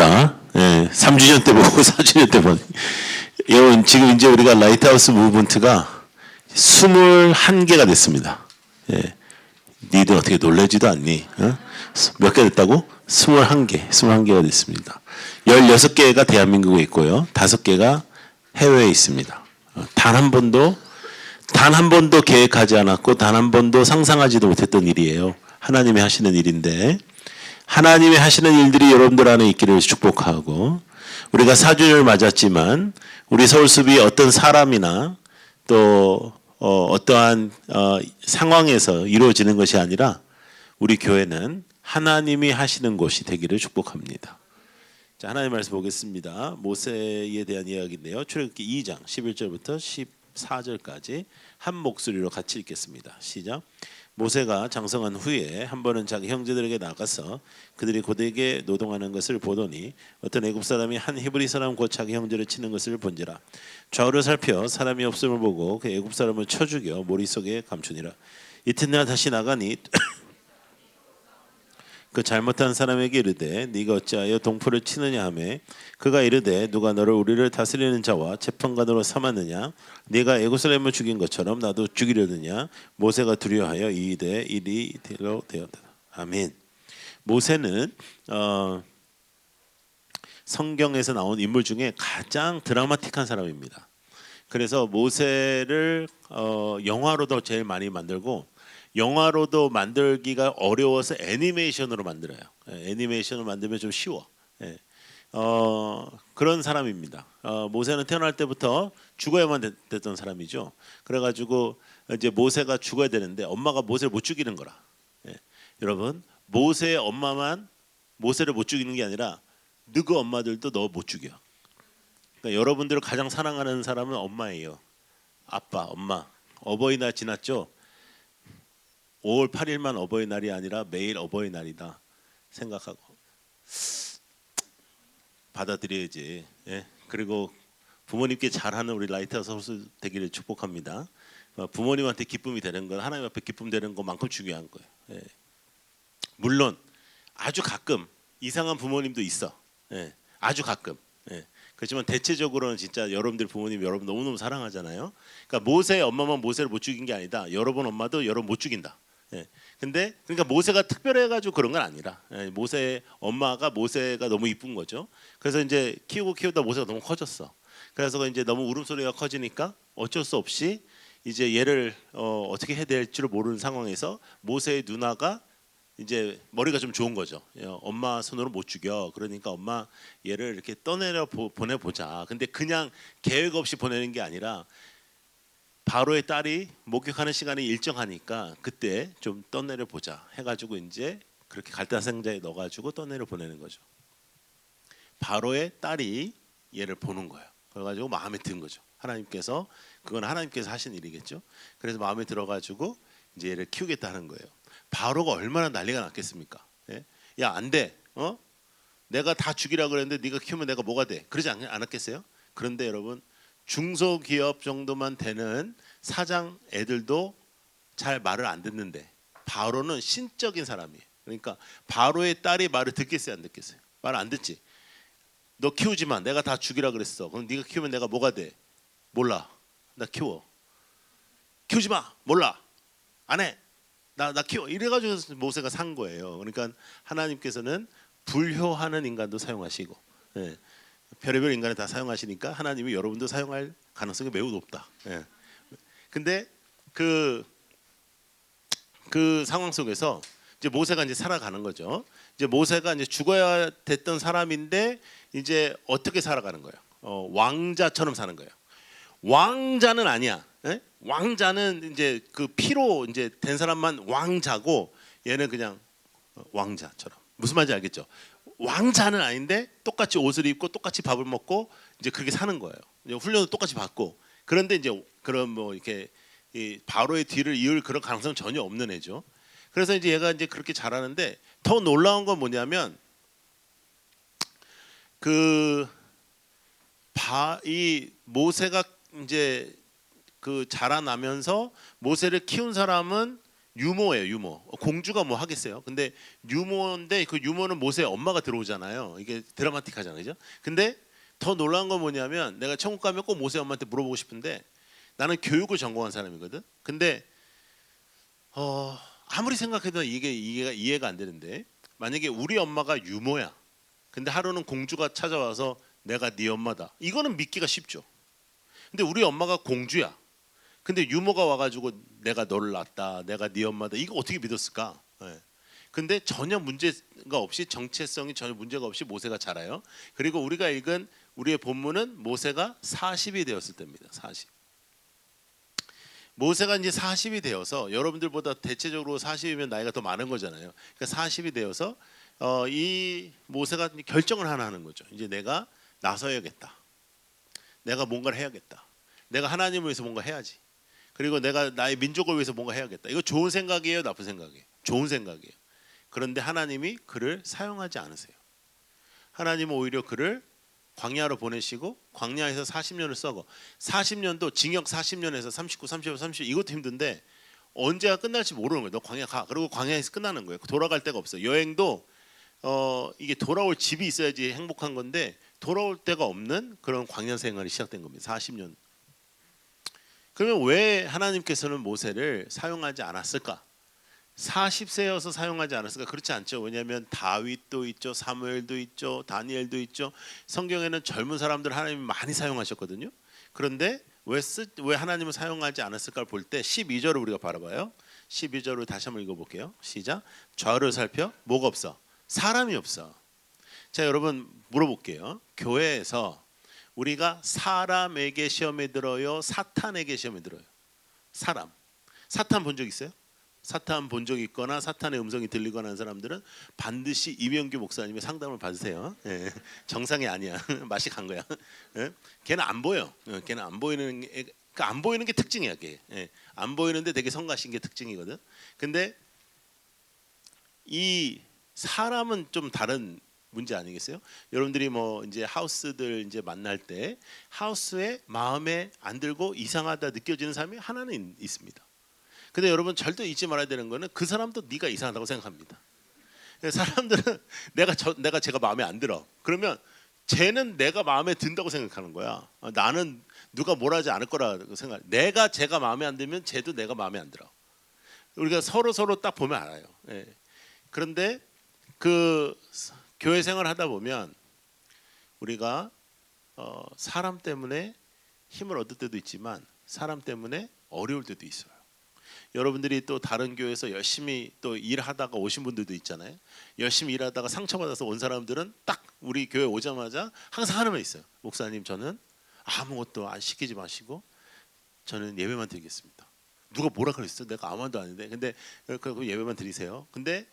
반갑습니다. 예, 3주년 때 보고 4주년 때 보니. 여러분, 지금 이제 우리가 라이트하우스 무브먼트가 21개가 됐습니다. 예, 니들 어떻게 놀라지도 않니? 어? 몇 개 됐다고? 21개가 됐습니다. 16개가 대한민국에 있고요. 5개가 해외에 있습니다. 단 한 번도 계획하지 않았고, 단 한 번도 상상하지도 못했던 일이에요. 하나님이 하시는 일인데, 하나님이 하시는 일들이 여러분들 안에 있기를 축복하고, 우리가 4주년을 맞았지만 우리 서울숲이 어떤 사람이나 또 어떠한 상황에서 이루어지는 것이 아니라 우리 교회는 하나님이 하시는 곳이 되기를 축복합니다. 자, 하나님 말씀 보겠습니다. 모세에 대한 이야기인데요. 출애굽기 2장 11절부터 14절까지 한 목소리로 같이 읽겠습니다. 시작. 모세가 장성한 후에 한 번은 자기 형제들에게 나가서 그들이 고되게 노동하는 것을 보더니 어떤 애굽 사람이 한 히브리 사람 곧 자기 형제를 치는 것을 본지라. 좌우를 살펴 사람이 없음을 보고 그 애굽 사람을 쳐 죽여 머릿속에 감추니라. 이튿날 다시 나가니 그 잘못한 사람에게 이르되 네가 어찌하여 동포를 치느냐 하며 그가 이르되 누가 너를 우리를 다스리는 자와 재판관으로 삼았느냐 네가 애굽 사람을 죽인 것처럼 나도 죽이려느냐. 모세가 두려워하여 이르되 일이 대로 되었다. 아멘. 모세는 성경에서 나온 인물 중에 가장 드라마틱한 사람입니다. 그래서 모세를 영화로도 제일 많이 만들고, 영화로도 만들기가 어려워서 애니메이션으로 만들어요. 애니메이션을 만들면 좀 쉬워. 그런 사람입니다. 모세는 태어날 때부터 죽어야만 됐던 사람이죠. 그래가지고 이제 모세가 죽어야 되는데 엄마가 모세를 못 죽이는 거라. 여러분, 모세의 엄마만 모세를 못 죽이는 게 아니라 너그 엄마들도 너 못 죽여. 그러니까 여러분들을 가장 사랑하는 사람은 엄마예요. 아빠, 엄마. 어버이날 지났죠? 5월 8일만 어버이날이 아니라 매일 어버이날이다 생각하고 받아들여야지. 예? 그리고 부모님께 잘하는 우리 라이트하우스 서울숲 되기를 축복합니다. 부모님한테 기쁨이 되는 건 하나님 앞에 기쁨 되는 것만큼 중요한 거예요. 예. 물론 아주 가끔 이상한 부모님도 있어. 예. 아주 가끔. 예. 그렇지만 대체적으로는 진짜 여러분들 부모님 여러분 너무너무 사랑하잖아요. 그러니까 모세의 엄마만 모세를 못 죽인 게 아니다. 여러분 엄마도 여러분 못 죽인다. 예. 근데 그러니까 모세가 특별해가지고 그런 건 아니라, 모세의 엄마가 모세가 너무 이쁜 거죠. 그래서 이제 키우다 모세가 너무 커졌어. 그래서 이제 너무 울음소리가 커지니까 어쩔 수 없이 이제 얘를 어떻게 해야 될지를 모르는 상황에서 모세의 누나가 이제 머리가 좀 좋은 거죠. 엄마 손으로 못 죽여. 그러니까 엄마 얘를 이렇게 떠내려 보내보자. 근데 그냥 계획 없이 보내는 게 아니라 바로의 딸이 목욕하는 시간이 일정하니까 그때 좀 떠내려 보자 해가지고 이제 그렇게 갈대상자에 넣어가지고 떠내려 보내는 거죠. 바로의 딸이 얘를 보는 거예요. 그래가지고 마음에 든 거죠. 하나님께서, 그건 하나님께서 하신 일이겠죠. 그래서 마음에 들어가지고 이제 얘를 키우겠다는 거예요. 바로가 얼마나 난리가 났겠습니까? 예? 야, 안 돼. 내가 다 죽이라 그랬는데 네가 키우면 내가 뭐가 돼? 그러지 않았겠어요? 그런데 여러분, 중소기업 정도만 되는 사장 애들도 잘 말을 안 듣는데 바로는 신적인 사람이에요. 그러니까 바로의 딸이 말을 듣겠어요, 안 듣겠어요? 말 안 듣지. 너 키우지 마. 내가 다 죽이라 그랬어. 그럼 네가 키우면 내가 뭐가 돼? 몰라. 나 키워. 키우지 마. 몰라. 안 해. 나 키워. 이래가지고 모세가 산 거예요. 그러니까 하나님께서는 불효하는 인간도 사용하시고, 예. 별의별 인간을 다 사용하시니까 하나님이 여러분도 사용할 가능성이 매우 높다. 예. 근데 그 상황 속에서 이제 모세가 이제 살아가는 거죠. 이제 모세가 이제 죽어야 됐던 사람인데 이제 어떻게 살아가는 거예요? 왕자처럼 사는 거예요. 왕자는 아니야. 예? 왕자는 이제 그 피로 이제 된 사람만 왕자고, 얘는 그냥 왕자처럼. 무슨 말인지 알겠죠? 왕자는 아닌데 똑같이 옷을 입고 똑같이 밥을 먹고 이제 그렇게 사는 거예요. 이제 훈련도 똑같이 받고. 그런데 이제 그런 뭐 이렇게 이 바로의 뒤를 이을 그런 가능성은 전혀 없는 애죠. 그래서 이제 얘가 이제 그렇게 잘하는데 더 놀라운 건 뭐냐면 이 모세가 이제 그 자라나면서 모세를 키운 사람은 유모예요, 유모. 공주가 뭐 하겠어요? 근데 유모인데 그 유모는 모세의 엄마가 들어오잖아요. 이게 드라마틱하잖아요, 그죠? 근데 더 놀라운 건 뭐냐면 내가 천국 가면 꼭 모세 엄마한테 물어보고 싶은데 나는 교육을 전공한 사람이거든. 근데 아무리 생각해도 이게 이해가 안 되는데 만약에 우리 엄마가 유모야. 근데 하루는 공주가 찾아와서 내가 네 엄마다. 이거는 믿기가 쉽죠. 근데 우리 엄마가 공주야. 근데 유모가 와가지고 내가 너를 낳았다, 내가 네 엄마다. 이거 어떻게 믿었을까? 예. 근데 전혀 문제가 없이 정체성이 전혀 문제가 없이 모세가 자라요. 그리고 우리가 읽은 우리의 본문은 모세가 40이 되었을 때입니다. 40. 모세가 이제 40이 되어서 여러분들보다 대체적으로 40이면 나이가 더 많은 거잖아요. 그러니까 40이 되어서 이 모세가 결정을 하나 하는 거죠. 이제 내가 나서야겠다. 내가 뭔가를 해야겠다. 내가 하나님을 위해서 뭔가 해야지. 그리고 내가 나의 민족을 위해서 뭔가 해야겠다. 이거 좋은 생각이에요, 나쁜 생각이에요? 좋은 생각이에요. 그런데 하나님이 그를 사용하지 않으세요. 하나님은 오히려 그를 광야로 보내시고 광야에서 40년을 썩어. 40년도 징역 40년에서 39, 35, 30 이것도 힘든데 언제가 끝날지 모르는 거예요. 너 광야 가. 그리고 광야에서 끝나는 거예요. 돌아갈 데가 없어요. 여행도 이게 돌아올 집이 있어야지 행복한 건데 돌아올 데가 없는 그런 광야 생활이 시작된 겁니다. 40년. 그러면 왜 하나님께서는 모세를 사용하지 않았을까? 40세여서 사용하지 않았을까? 그렇지 않죠. 왜냐하면 다윗도 있죠, 사무엘도 있죠, 다니엘도 있죠. 성경에는 젊은 사람들 하나님이 많이 사용하셨거든요. 그런데 왜 하나님을 사용하지 않았을까를 볼 때 12절을 우리가 바라봐요. 12절을 다시 한번 읽어볼게요. 시작. 좌우를 살펴 뭐가 없어? 사람이 없어. 자, 여러분 물어볼게요. 교회에서 우리가 사람에게 시험에 들어요, 사탄에게 시험에 들어요? 사탄 본 적 있어요? 사탄 본 적 있거나 사탄의 음성이 들리거나 하는 사람들은 반드시 이명규 목사님의 상담을 받으세요. 예, 정상이 아니야. 맛이 간 거야. 예? 걔는 안 보여. 걔는 안 보이는 안 보이는 게 특징이야. 걔. 예, 안 보이는데 되게 성가신 게 특징이거든. 근데 이 사람은 좀 다른 문제 아니겠어요? 여러분들이 뭐 이제 하우스들 이제 만날 때 하우스에 마음에 안 들고 이상하다 느껴지는 사람이 하나는 있습니다. 근데 여러분 절대 잊지 말아야 되는 거는 그 사람도 네가 이상하다고 생각합니다. 사람들은 내가 제가 마음에 안 들어. 그러면 쟤는 내가 마음에 든다고 생각하는 거야. 나는 누가 뭘 하지 않을 거라고 생각. 제가 마음에 안 들면 쟤도 내가 마음에 안 들어. 우리가 서로 딱 보면 알아요. 예. 그런데 그 교회 생활 하다 보면 우리가 사람 때문에 힘을 얻을 때도 있지만 사람 때문에 어려울 때도 있어요. 여러분들이 또 다른 교회에서 열심히 또 일하다가 오신 분들도 있잖아요. 열심히 일하다가 상처받아서 온 사람들은 딱 우리 교회 오자마자 항상 하나만 있어요. 목사님, 저는 아무것도 안 시키지 마시고 저는 예배만 드리겠습니다. 누가 뭐라 그랬어? 내가 아무 말도 아닌데. 근데 그 예배만 드리세요. 근데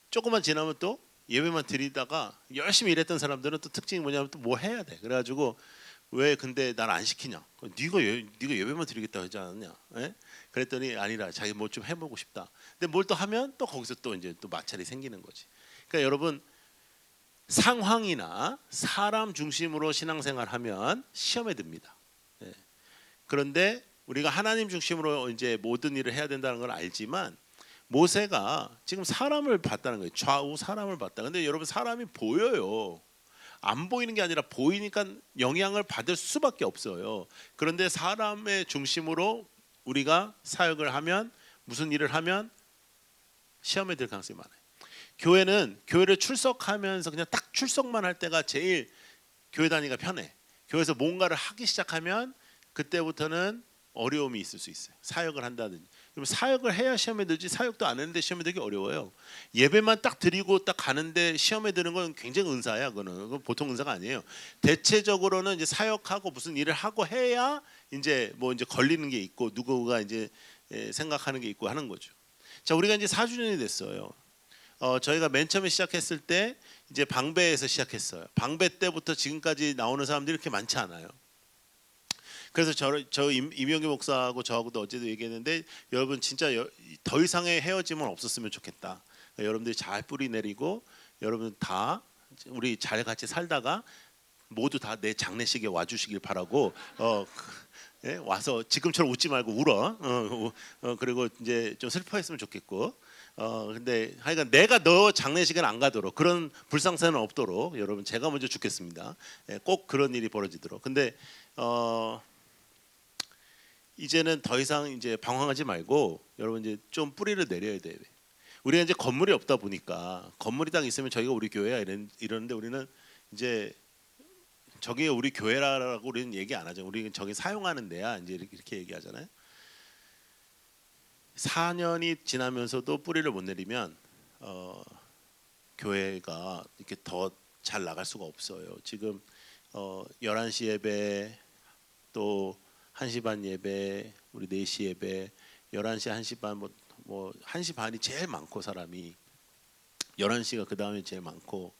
조금만 지나면 또 예배만 드리다가 열심히 일했던 사람들은 또 특징이 뭐냐면 또 뭐 해야 돼. 그래가지고 왜 근데 날 안 시키냐? 네가 예배만 드리겠다 하지 않았냐? 예? 그랬더니 아니라 자기 뭐 좀 해보고 싶다. 근데 뭘 또 하면 또 거기서 또 이제 또 마찰이 생기는 거지. 그러니까 여러분 상황이나 사람 중심으로 신앙생활하면 시험에 듭니다. 예. 그런데 우리가 하나님 중심으로 이제 모든 일을 해야 된다는 걸 알지만 모세가 지금 사람을 봤다는 거예요. 좌우 사람을 봤다. 근데 여러분 사람이 보여요. 안 보이는 게 아니라 보이니까 영향을 받을 수밖에 없어요. 그런데 사람의 중심으로 우리가 사역을 하면 무슨 일을 하면 시험에 들 가능성이 많아요. 교회를 출석하면서 그냥 딱 출석만 할 때가 제일 교회 다니기가 편해. 교회에서 뭔가를 하기 시작하면 그때부터는 어려움이 있을 수 있어요. 사역을 한다든지. 그럼 사역을 해야 시험에 들지 사역도 안 했는데 시험에 들기 어려워요. 예배만 딱 드리고 딱 가는데 시험에 드는 건 굉장히 은사야. 그건 보통 은사가 아니에요. 대체적으로는 이제 사역하고 무슨 일을 하고 해야 이제 뭐 이제 걸리는 게 있고 누구가 이제 생각하는 게 있고 하는 거죠. 자, 우리가 이제 4주년이 됐어요. 저희가 맨 처음에 시작했을 때 이제 방배에서 시작했어요. 방배 때부터 지금까지 나오는 사람들이 그렇게 많지 않아요. 그래서 저 임영규 목사하고 저하고도 어제도 얘기했는데 여러분 진짜 더 이상의 헤어짐은 없었으면 좋겠다. 그러니까 여러분들이 잘 뿌리 내리고 여러분 다 우리 잘 같이 살다가 모두 다 내 장례식에 와주시길 바라고 예? 와서 지금처럼 웃지 말고 울어. 그리고 이제 좀 슬퍼했으면 좋겠고. 근데 하여간 내가 너 장례식은 안 가도록 그런 불상사는 없도록 여러분 제가 먼저 죽겠습니다. 예, 꼭 그런 일이 벌어지도록. 근데 이제는 더 이상 이제 방황하지 말고 여러분 이제 좀 뿌리를 내려야 돼요. 우리가 이제 건물이 없다 보니까 건물이 딱 있으면 저희가 우리 교회야 이러는데 우리는 이제 저기 우리 교회라고 우리는 얘기 안 하죠. 우리는 저기 사용하는 데야 이제 이렇게 얘기하잖아요. 4년이 지나면서도 뿌리를 못 내리면 교회가 이렇게 더 잘 나갈 수가 없어요. 지금 11시 예배 또 1시 반 예배 우리 4시 예배 11시 1시 반 뭐 1시 반이 제일 많고 사람이 11시가 그 다음에 제일 많고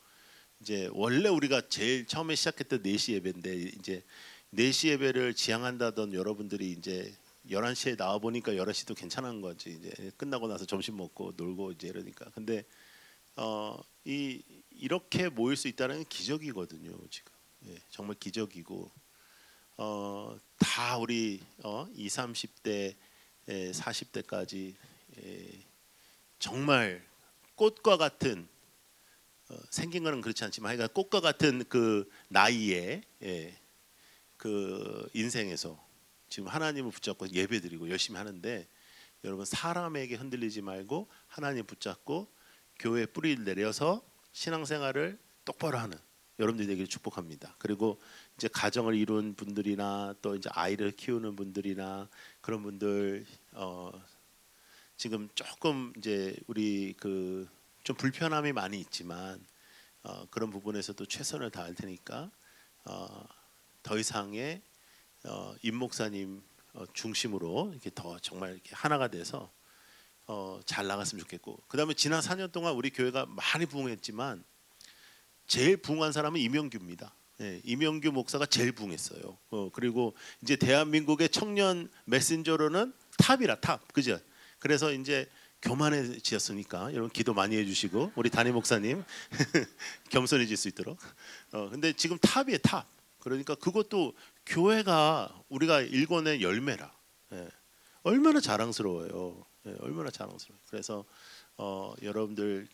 이제 원래 우리가 제일 처음에 시작했던 4시 예배인데 이제 4시 예배를 지향한다던 여러분들이 이제 11시에 나와 보니까 11시도 괜찮은 거지. 이제 끝나고 나서 점심 먹고 놀고 이제 이러니까. 근데 이렇게 모일 수 있다는 게 기적이거든요, 지금. 예, 정말 기적이고 다 우리 20, 30대 40대까지 정말 꽃과 같은 생긴 거는 그렇지 않지만 하여간 꽃과 같은 그 나이에 그 인생에서 지금 하나님을 붙잡고 예배드리고 열심히 하는데 여러분 사람에게 흔들리지 말고 하나님 붙잡고 교회에 뿌리를 내려서 신앙생활을 똑바로 하는 여러분들이 되기를 축복합니다. 그리고 이제 가정을 이룬 분들이나 또 이제 아이를 키우는 분들이나 그런 분들 지금 조금 이제 우리 그 좀 불편함이 많이 있지만 그런 부분에서도 최선을 다할 테니까 더 이상의 임 목사님 중심으로 이렇게 더 정말 이렇게 하나가 돼서 잘 나갔으면 좋겠고 그다음에 지난 4년 동안 우리 교회가 많이 부흥했지만 제일 부흥한 사람은 이명규입니다. 예, 이명규 목사가 제일 부흥했어요. 그리고 이제 대한민국의 청년 메신저로는 탑이라 탑, 그죠? 그래서 이제 교만해지셨으니까 여러분 기도 많이 해주시고 우리 담임 목사님 겸손해질 수 있도록. 근데 지금 탑이에요 탑. 그러니까 그것도 교회가 우리가 일권의 열매라. 예, 얼마나 자랑스러워요. 예, 얼마나 자랑스러워요. 그래서 여러분들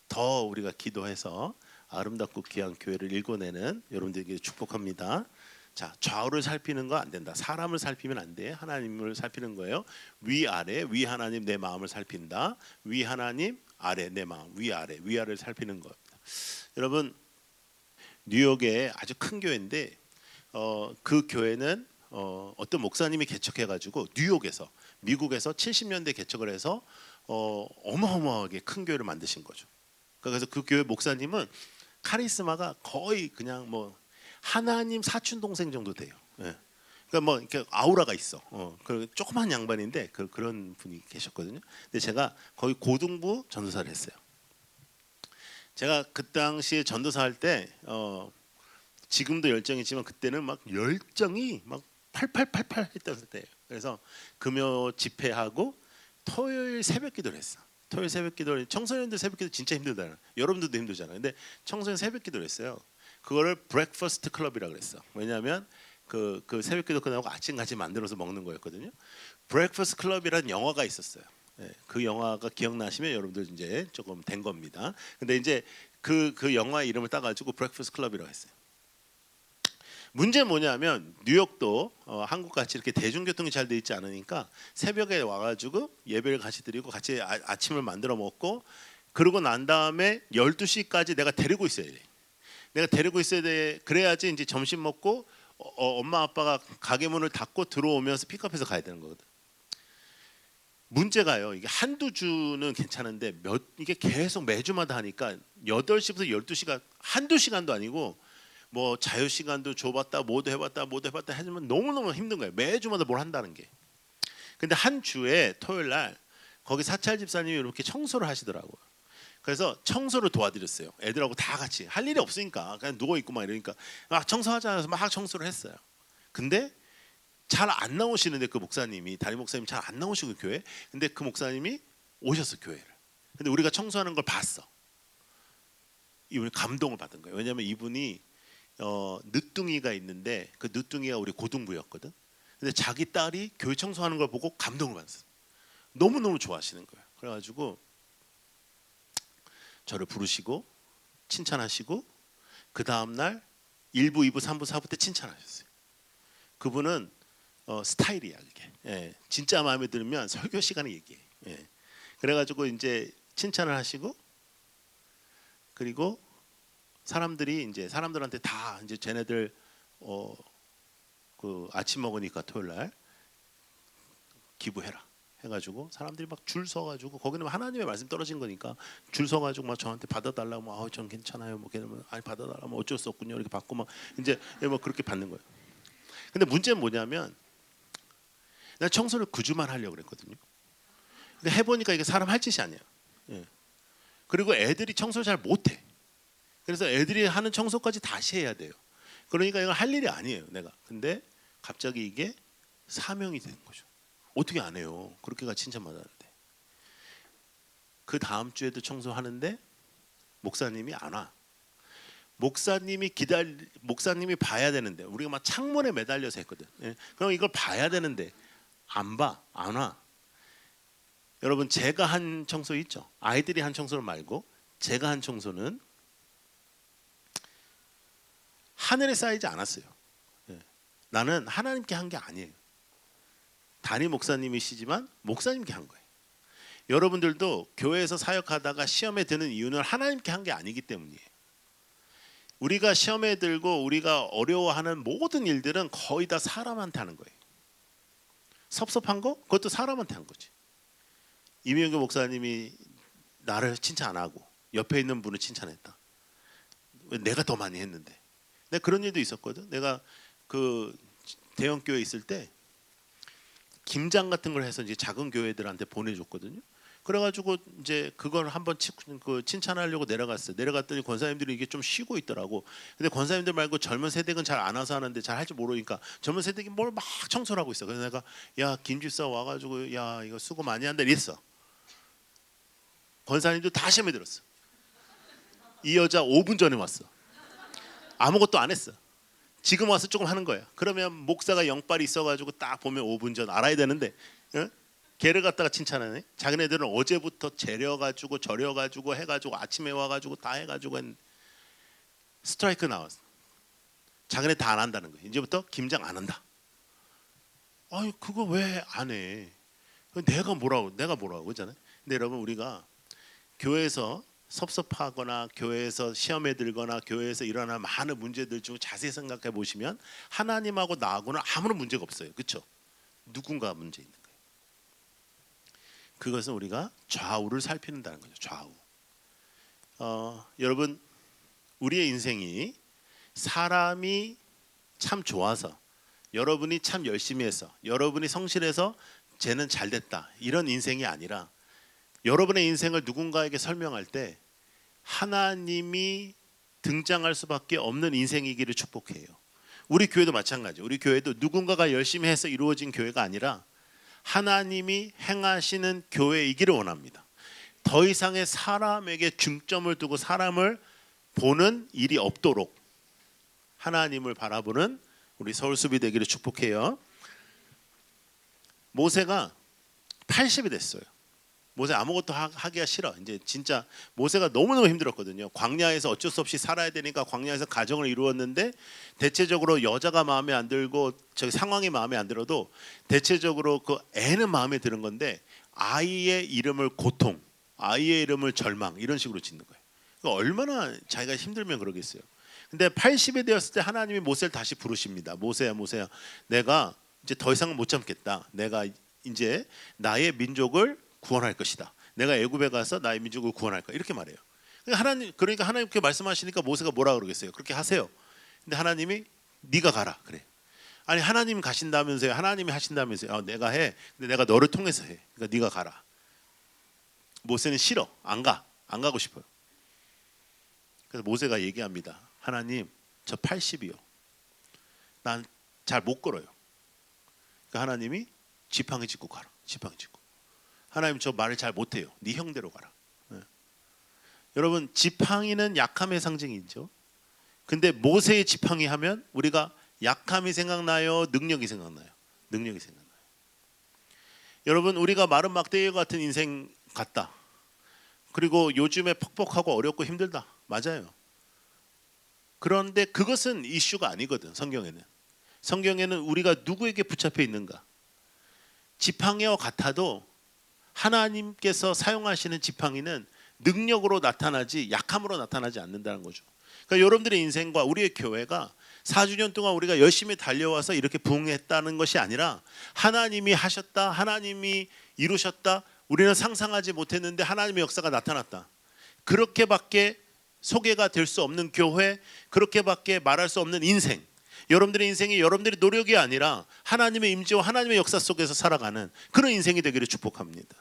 더 우리가 기도해서 아름답고 귀한 교회를 일궈내는 여러분들에게 축복합니다. 자, 좌우를 살피는 거 안 된다. 사람을 살피면 안 돼. 하나님을 살피는 거예요. 위 아래, 위 하나님 내 마음을 살핀다. 위 하나님 아래 내 마음, 위 아래, 위 아래를 살피는 겁니다. 여러분 뉴욕에 아주 큰 교회인데 그 교회는 어떤 목사님이 개척해가지고 뉴욕에서 미국에서 70년대 개척을 해서 어마어마하게 큰 교회를 만드신 거죠. 그래서 그 교회 목사님은 카리스마가 거의 그냥 뭐 하나님 사촌 동생 정도 돼요. 예. 그러니까 뭐 이렇게 아우라가 있어. 그 조그만 양반인데 그런 분이 계셨거든요. 근데 제가 거의 고등부 전도사를 했어요. 제가 그 당시에 전도사 할 때 지금도 열정이지만 그때는 막 열정이 막 팔팔팔팔 했던 때예요. 그래서 금요 집회하고 토요일 새벽기도를 했어. 토요일 새벽기도 청소년들 새벽기도 진짜 힘들잖아요. 여러분들도 힘들잖아요. 근데 청소년 새벽기도를 했어요. 그거를 브렉퍼스트 클럽이라고 그랬어. 왜냐하면 그 새벽기도 끝나고 아침까지 만들어서 먹는 거였거든요. 브렉퍼스트 클럽이라는 영화가 있었어요. 네, 그 영화가 기억나시면 여러분들 이제 조금 된 겁니다. 근데 이제 그 영화 이름을 따가지고 브렉퍼스트 클럽이라고 했어요. 문제는 뭐냐면 뉴욕도 한국 같이 이렇게 대중교통이 잘 돼 있지 않으니까 새벽에 와가지고 예배를 같이 드리고 같이 아침을 만들어 먹고 그러고 난 다음에 12시까지 내가 데리고 있어야 돼. 내가 데리고 있어야 돼. 그래야지 이제 점심 먹고 엄마 아빠가 가게 문을 닫고 들어오면서 픽업해서 가야 되는 거거든. 문제가요. 이게 한두 주는 괜찮은데 이게 계속 매주마다 하니까 8시부터 12시가 한두 시간도 아니고 뭐 자유 시간도 줘봤다 모두 해봤다 하지만 너무너무 힘든 거예요. 매주마다 뭘 한다는 게. 근데 한 주에 토요일 날 거기 사찰 집사님이 이렇게 청소를 하시더라고요. 그래서 청소를 도와드렸어요. 애들하고 다 같이 할 일이 없으니까 그냥 누워 있고 막 이러니까 막 청소하자 해서 막 청소를 했어요. 근데 잘 안 나오시는데 그 목사님이 담임 목사님 잘 안 나오시고 교회. 근데 그 목사님이 오셨어 교회를. 근데 우리가 청소하는 걸 봤어. 이분이 감동을 받은 거예요. 왜냐하면 이분이 늦둥이가 있는데 그 늦둥이가 우리 고등부였거든. 근데 자기 딸이 교회 청소하는 걸 보고 감동을 받았어. 너무너무 좋아하시는 거예요. 그래가지고 저를 부르시고 칭찬하시고 그 다음날 1부, 2부, 3부, 4부 때 칭찬하셨어요. 그분은 스타일이야 그게. 예, 진짜 마음에 들면 설교 시간에 얘기해. 예. 그래가지고 이제 칭찬을 하시고 그리고 사람들이 이제 사람들한테 다 이제 쟤네들 그 아침 먹으니까 토요일 날 기부해라 해가지고 사람들이 막 줄 서가지고 거기는 하나님의 말씀 떨어진 거니까 줄 서가지고 막 저한테 받아달라고 뭐 전 괜찮아요 뭐 걔는 아니 받아달라 뭐 어쩔 수 없군요 이렇게 받고 막 이제 뭐 그렇게 받는 거예요. 근데 문제는 뭐냐면 난 청소를 9주만 하려고 그랬거든요. 근데 해보니까 이게 사람 할 짓이 아니야. 예. 그리고 애들이 청소를 잘 못해. 그래서 애들이 하는 청소까지 다시 해야 돼요. 그러니까 이건 할 일이 아니에요 내가. 근데 갑자기 이게 사명이 되는 거죠. 어떻게 안 해요? 그렇게가 칭찬받았는데. 그 다음 주에도 청소하는데 목사님이 안 와. 목사님이 봐야 되는데 우리가 막 창문에 매달려서 했거든. 예. 그럼 이걸 봐야 되는데 안 봐, 안 와. 여러분 제가 한 청소 있죠? 아이들이 한 청소를 말고 제가 한 청소는 하늘에 쌓이지 않았어요. 예. 나는 하나님께 한 게 아니에요. 담임 목사님이시지만 목사님께 한 거예요. 여러분들도 교회에서 사역하다가 시험에 드는 이유는 하나님께 한 게 아니기 때문이에요. 우리가 시험에 들고 우리가 어려워하는 모든 일들은 거의 다 사람한테 하는 거예요. 섭섭한 거? 그것도 사람한테 한 거지. 이명규 목사님이 나를 칭찬 안 하고 옆에 있는 분을 칭찬했다. 내가 더 많이 했는데. 내가 그런 일도 있었거든. 내가 그 대형 교회 있을 때 김장 같은 걸 해서 이제 작은 교회들한테 보내줬거든요. 그래가지고 이제 그걸 한번 칭찬하려고 내려갔어요. 내려갔더니 권사님들이 이게 좀 쉬고 있더라고. 근데 권사님들 말고 젊은 세대는 잘 안 와서 하는데 잘 할 줄 모르니까 젊은 세대가 뭘 막 청소를 하고 있어. 그래서 내가 야 김집사 와가지고 야 이거 수고 많이 한다 이랬어. 권사님도 다 시험에 들었어. 이 여자 5분 전에 왔어. 아무것도 안 했어. 지금 와서 조금 하는 거야. 그러면 목사가 영빨이 있어가지고 딱 보면 5분 전 알아야 되는데 어? 걔를 갖다가 칭찬하네. 자기네들은 어제부터 재려가지고 절여가지고 해가지고 아침에 와가지고 다 해가지고 스트라이크 나왔어. 자기네 다 안 한다는 거야. 이제부터 김장 안 한다. 아니 그거 왜 안 해? 내가 뭐라고 그러잖아요. 근데 여러분 우리가 교회에서 섭섭하거나 교회에서 시험에 들거나 교회에서 일어나는 많은 문제들 중 자세히 생각해 보시면 하나님하고 나하고는 아무런 문제가 없어요. 그렇죠? 누군가 문제 있는 거예요. 그것은 우리가 좌우를 살피는다는 거죠. 좌우. 여러분 우리의 인생이 사람이 참 좋아서 여러분이 참 열심히 해서 여러분이 성실해서 쟤는 잘 됐다 이런 인생이 아니라 여러분의 인생을 누군가에게 설명할 때 하나님이 등장할 수밖에 없는 인생이기를 축복해요. 우리 교회도 마찬가지예요. 우리 교회도 누군가가 열심히 해서 이루어진 교회가 아니라 하나님이 행하시는 교회이기를 원합니다. 더 이상의 사람에게 중점을 두고 사람을 보는 일이 없도록 하나님을 바라보는 우리 서울숲이 되기를 축복해요. 모세가 80이 됐어요. 모세 아무것도 하기가 싫어. 이제 진짜 모세가 너무너무 힘들었거든요. 광야에서 어쩔 수 없이 살아야 되니까 광야에서 가정을 이루었는데 대체적으로 여자가 마음에 안 들고 저기 상황이 마음에 안 들어도 대체적으로 그 애는 마음에 드는 건데 아이의 이름을 고통, 아이의 이름을 절망 이런 식으로 짓는 거예요. 그러니까 얼마나 자기가 힘들면 그러겠어요. 근데 80이 되었을 때 하나님이 모세를 다시 부르십니다. 모세야 모세야 내가 이제 더 이상은 못 참겠다. 내가 이제 나의 민족을 구원할 것이다. 내가 애굽에 가서 나의 민족을 구원할 거야. 이렇게 말해요. 그러니까 하나님께 말씀하시니까 모세가 뭐라 그러겠어요? 그렇게 하세요. 근데 하나님이 네가 가라 그래. 아니 하나님 가신다면서요. 하나님이 하신다면서요. 내가 해. 근데 내가 너를 통해서 해. 그러니까 네가 가라. 모세는 싫어. 안 가고 싶어요. 그래서 모세가 얘기합니다. 하나님 저 80이요. 난 잘 못 걸어요. 그러니까 하나님이 지팡이 짚고 가라. 지팡이 짚고. 하나님 저 말을 잘 못해요. 네 형대로 가라. 네. 여러분 지팡이는 약함의 상징이죠. 근데 모세의 지팡이 하면 우리가 약함이 생각나요? 능력이 생각나요? 능력이 생각나요. 여러분, 우리가 마른 막대기 같은 인생 같다. 그리고 요즘에 퍽퍽하고 어렵고 힘들다. 맞아요. 그런데 그것은 이슈가 아니거든. 성경에는. 성경에는 우리가 누구에게 붙잡혀 있는가. 지팡이와 같아도 하나님께서 사용하시는 지팡이는 능력으로 나타나지 약함으로 나타나지 않는다는 거죠. 그러니까 여러분들의 인생과 우리의 교회가 4주년 동안 우리가 열심히 달려와서 이렇게 부흥했다는 것이 아니라 하나님이 하셨다, 하나님이 이루셨다, 우리는 상상하지 못했는데 하나님의 역사가 나타났다. 그렇게밖에 소개가 될 수 없는 교회, 그렇게밖에 말할 수 없는 인생. 여러분들의 인생이 여러분들의 노력이 아니라 하나님의 임재와 하나님의 역사 속에서 살아가는 그런 인생이 되기를 축복합니다.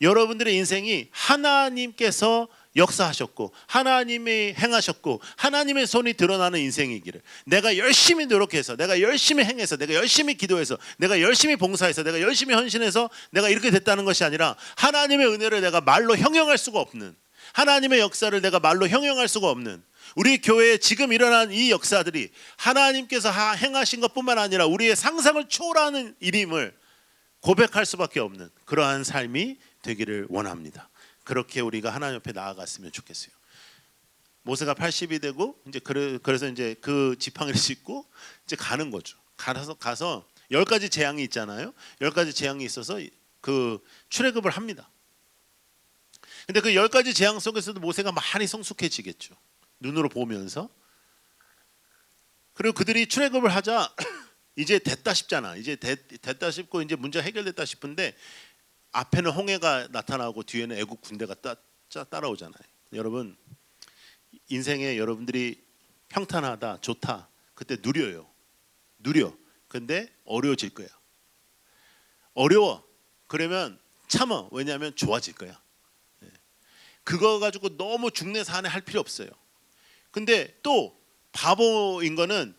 여러분들의 인생이 하나님께서 역사하셨고 하나님이 행하셨고 하나님의 손이 드러나는 인생이기를, 내가 열심히 노력해서, 내가 열심히 행해서, 내가 열심히 기도해서, 내가 열심히 봉사해서, 내가 열심히 헌신해서 내가 이렇게 됐다는 것이 아니라 하나님의 은혜를 내가 말로 형용할 수가 없는, 하나님의 역사를 내가 말로 형용할 수가 없는, 우리 교회에 지금 일어난 이 역사들이 하나님께서 행하신 것뿐만 아니라 우리의 상상을 초월하는 일임을 고백할 수밖에 없는 그러한 삶이 되기를 원합니다. 그렇게 우리가 하나님 옆에 나아갔으면 좋겠어요. 모세가 80이 되고 이제 그래서 이제 그 지팡이를 짚고 이제 가는 거죠. 가서 10가지 재앙이 있잖아요. 10가지 재앙이 있어서 그 출애굽을 합니다. 근데 그 10가지 재앙 속에서도 모세가 많이 성숙해지겠죠. 눈으로 보면서. 그리고 그들이 출애굽을 하자 이제 됐다 싶잖아. 이제 됐다 싶고 이제 문제 해결됐다 싶은데 앞에는 홍해가 나타나고 뒤에는 애국 군대가 따라오잖아요. 여러분, 인생에 여러분들이 평탄하다, 좋다, 그때 누려. 근데 어려워질 거야. 어려워. 그러면 참어. 왜냐하면 좋아질 거야. 그거 가지고 너무 중내산해 할 필요 없어요. 근데 또 바보인 거는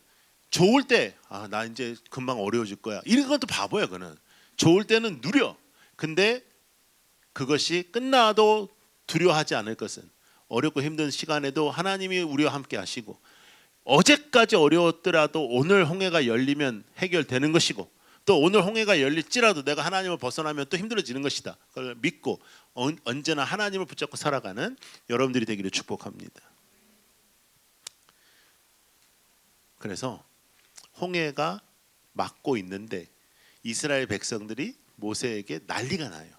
좋을 때 나 이제 금방 어려워질 거야, 이런 것도 바보야. 그는 좋을 때는 누려. 근데 그것이 끝나도 두려워하지 않을 것은, 어렵고 힘든 시간에도 하나님이 우리와 함께 하시고, 어제까지 어려웠더라도 오늘 홍해가 열리면 해결되는 것이고, 또 오늘 홍해가 열릴지라도 내가 하나님을 벗어나면 또 힘들어지는 것이다. 그걸 믿고 언제나 하나님을 붙잡고 살아가는 여러분들이 되기를 축복합니다. 그래서 홍해가 막고 있는데 이스라엘 백성들이 모세에게 난리가 나요.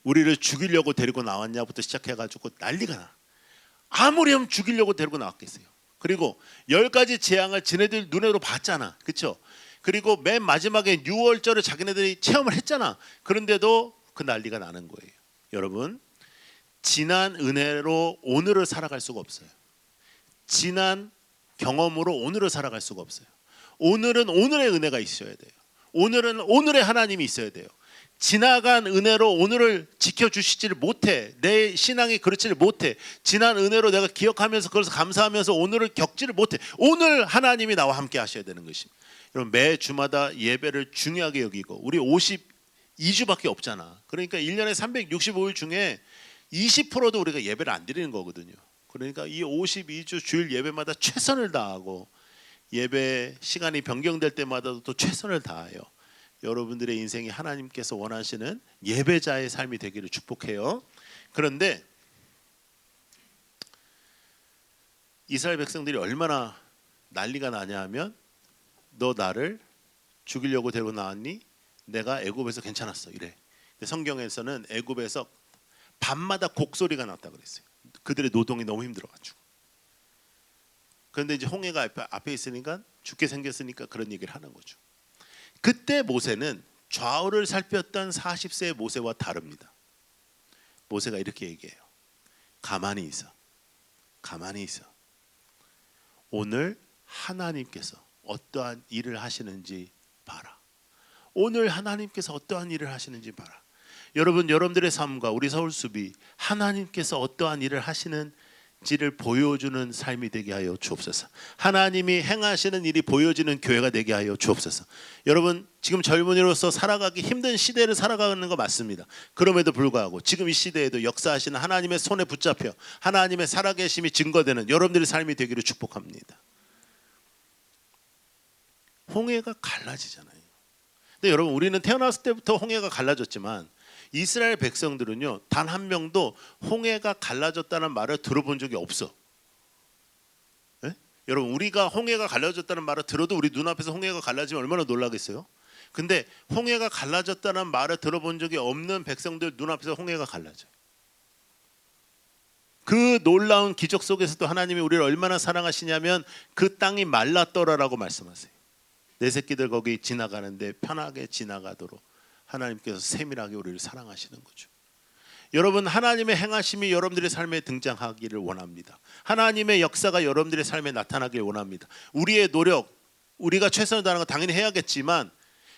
우리를 죽이려고 데리고 나왔냐부터 시작해가지고 난리가 나. 아무렴 죽이려고 데리고 나왔겠어요. 그리고 10가지 재앙을 지네들 눈으로 봤잖아, 그렇죠? 그리고 맨 마지막에 6월절을 자기네들이 체험을 했잖아. 그런데도 그 난리가 나는 거예요. 여러분, 지난 은혜로 오늘을 살아갈 수가 없어요. 지난 경험으로 오늘을 살아갈 수가 없어요. 오늘은 오늘의 은혜가 있어야 돼요. 오늘은 오늘의 하나님이 있어야 돼요. 지나간 은혜로 오늘을 지켜주시지를 못해. 내 신앙이 그렇지를 못해. 지난 은혜로 내가 기억하면서 그래서 감사하면서 오늘을 겪지를 못해. 오늘 하나님이 나와 함께 하셔야 되는 것입니다. 여러분, 매 주마다 예배를 중요하게 여기고, 우리 52주밖에 없잖아. 그러니까 1년에 365일 중에 20%도 우리가 예배를 안 드리는 거거든요. 그러니까 이 52주 주일 예배마다 최선을 다하고, 예배 시간이 변경될 때마다도 또 최선을 다하여 여러분들의 인생이 하나님께서 원하시는 예배자의 삶이 되기를 축복해요. 그런데 이스라엘 백성들이 얼마나 난리가 나냐 하면, 너 나를 죽이려고 데리고 나왔니? 내가 애굽에서 괜찮았어, 이래. 근데 성경에서는 애굽에서 밤마다 곡소리가 났다 그랬어요. 그들의 노동이 너무 힘들어가지고. 그런데 이제 홍해가 앞에 있으니까, 죽게 생겼으니까 그런 얘기를 하는 거죠. 그때 모세는 좌우를 살폈던 40세의 모세와 다릅니다. 모세가 이렇게 얘기해요. 가만히 있어. 오늘 하나님께서 어떠한 일을 하시는지 봐라. 오늘 하나님께서 어떠한 일을 하시는지 봐라. 여러분, 여러분들의 삶과 우리 서울수비, 하나님께서 어떠한 일을 하시는 지를 보여주는 삶이 되게 하여 주옵소서. 하나님이 행하시는 일이 보여지는 교회가 되게 하여 주옵소서. 여러분, 지금 젊은이로서 살아가기 힘든 시대를 살아가는 거 맞습니다. 그럼에도 불구하고 지금 이 시대에도 역사하시는 하나님의 손에 붙잡혀 하나님의 살아계심이 증거되는 여러분들의 삶이 되기를 축복합니다. 홍해가 갈라지잖아요. 근데 여러분, 우리는 태어났을 때부터 홍해가 갈라졌지만 이스라엘 백성들은요, 단 한 명도 홍해가 갈라졌다는 말을 들어본 적이 없어. 네? 여러분, 우리가 홍해가 갈라졌다는 말을 들어도 우리 눈앞에서 홍해가 갈라지면 얼마나 놀라겠어요? 근데 홍해가 갈라졌다는 말을 들어본 적이 없는 백성들 눈앞에서 홍해가 갈라져요. 그 놀라운 기적 속에서도 하나님이 우리를 얼마나 사랑하시냐면 그 땅이 말랐더라라고 말씀하세요. 내 새끼들 거기 지나가는데 편하게 지나가도록 하나님께서 세밀하게 우리를 사랑하시는 거죠. 여러분, 하나님의 행하심이 여러분들의 삶에 등장하기를 원합니다. 하나님의 역사가 여러분들의 삶에 나타나길 원합니다. 우리의 노력, 우리가 최선을 다하는 거 당연히 해야겠지만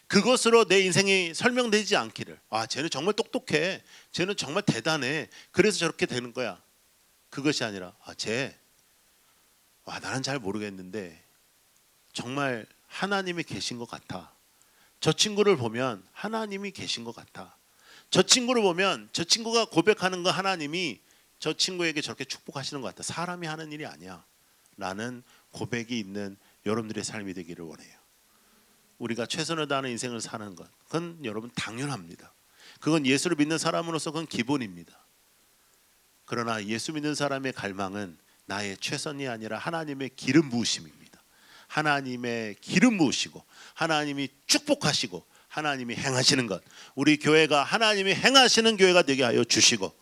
그것으로 내 인생이 설명되지 않기를, 아, 쟤는 정말 똑똑해, 쟤는 정말 대단해, 그래서 저렇게 되는 거야. 그것이 아니라, 나는 잘 모르겠는데 정말 하나님이 계신 것 같아. 저 친구를 보면 하나님이 계신 것 같아. 저 친구를 보면 저 친구가 고백하는 거 하나님이 저 친구에게 저렇게 축복하시는 것 같아. 사람이 하는 일이 아니야 라는 고백이 있는 여러분들의 삶이 되기를 원해요. 우리가 최선을 다하는 인생을 사는 것, 그건 여러분 당연합니다. 그건 예수를 믿는 사람으로서 그건 기본입니다. 그러나 예수 믿는 사람의 갈망은 나의 최선이 아니라 하나님의 기름 부으심입니다. 하나님의 기름 부으시고 하나님이 축복하시고 하나님이 행하시는 것, 우리 교회가 하나님이 행하시는 교회가 되게 하여 주시고,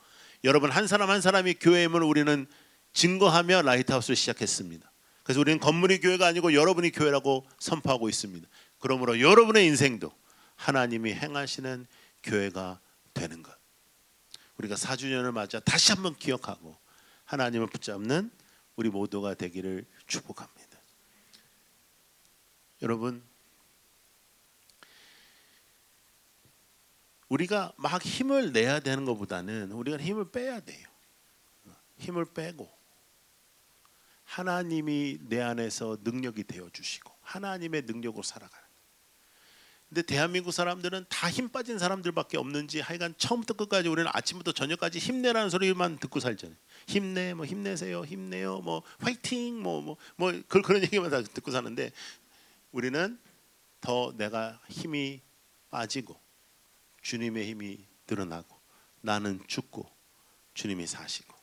여러분 한 사람 한 사람이 교회임을 우리는 증거하며 라이트하우스를 시작했습니다. 그래서 우리는 건물이 교회가 아니고 여러분이 교회라고 선포하고 있습니다. 그러므로 여러분의 인생도 하나님이 행하시는 교회가 되는 것, 우리가 4주년을 맞아 다시 한번 기억하고 하나님을 붙잡는 우리 모두가 되기를 축복합니다. 여러분, 우리가 막 힘을 내야 되는 것보다는 우리가 힘을 빼야 돼요. 힘을 빼고 하나님이 내 안에서 능력이 되어 주시고 하나님의 능력으로 살아가는. 근데 대한민국 사람들은 다 힘 빠진 사람들밖에 없는지 하여간 처음부터 끝까지 우리는 아침부터 저녁까지 힘내라는 소리만 듣고 살잖아요. 힘내, 뭐 힘내세요, 힘내요, 뭐 화이팅, 그런 얘기만 다 듣고 사는데, 우리는 더 내가 힘이 빠지고 주님의 힘이 드러나고 나는 죽고 주님이 사시고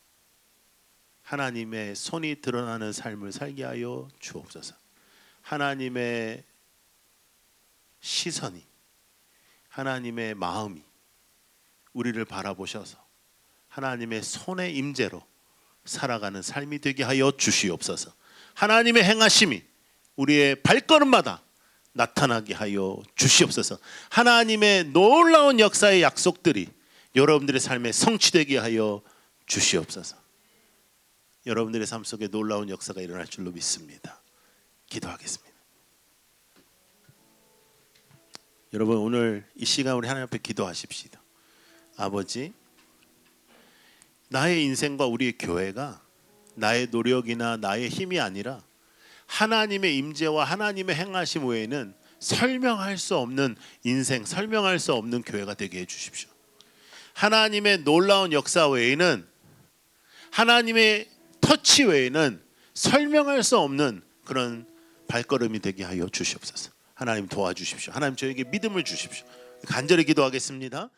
하나님의 손이 드러나는 삶을 살게 하여 주옵소서. 하나님의 시선이, 하나님의 마음이 우리를 바라보셔서 하나님의 손의 임재로 살아가는 삶이 되게 하여 주시옵소서. 하나님의 행하심이 우리의 발걸음마다 나타나게 하여 주시옵소서. 하나님의 놀라운 역사의 약속들이 여러분들의 삶에 성취되게 하여 주시옵소서. 여러분들의 삶 속에 놀라운 역사가 일어날 줄로 믿습니다. 기도하겠습니다. 여러분, 오늘 이 시간 우리 하나님 앞에 기도하십시다. 아버지, 나의 인생과 우리의 교회가 나의 노력이나 나의 힘이 아니라 하나님의 임재와 하나님의 행하심 외에는 설명할 수 없는 인생, 설명할 수 없는 교회가 되게 해주십시오. 하나님의 놀라운 역사 외에는, 하나님의 터치 외에는 설명할 수 없는 그런 발걸음이 되게 하여 주시옵소서. 하나님 도와주십시오. 하나님 저에게 믿음을 주십시오. 간절히 기도하겠습니다.